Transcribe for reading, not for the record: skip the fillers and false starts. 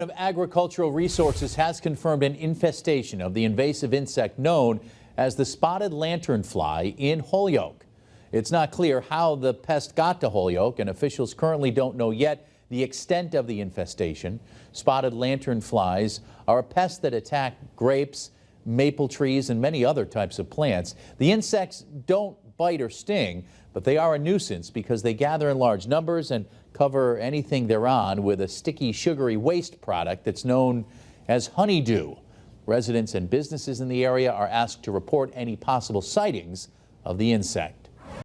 Of Agricultural Resources has confirmed an infestation of the invasive insect known as the spotted lanternfly in Holyoke. It's not clear how the pest got to Holyoke, and officials currently don't know yet the extent of the infestation. Spotted lanternflies are a pest that attack grapes, maple trees, and many other types of plants. The insects don't bite or sting, but they are a nuisance because they gather in large numbers and cover anything they're on with a sticky, sugary waste product that's known as honeydew. Residents and businesses in the area are asked to report any possible sightings of the insect.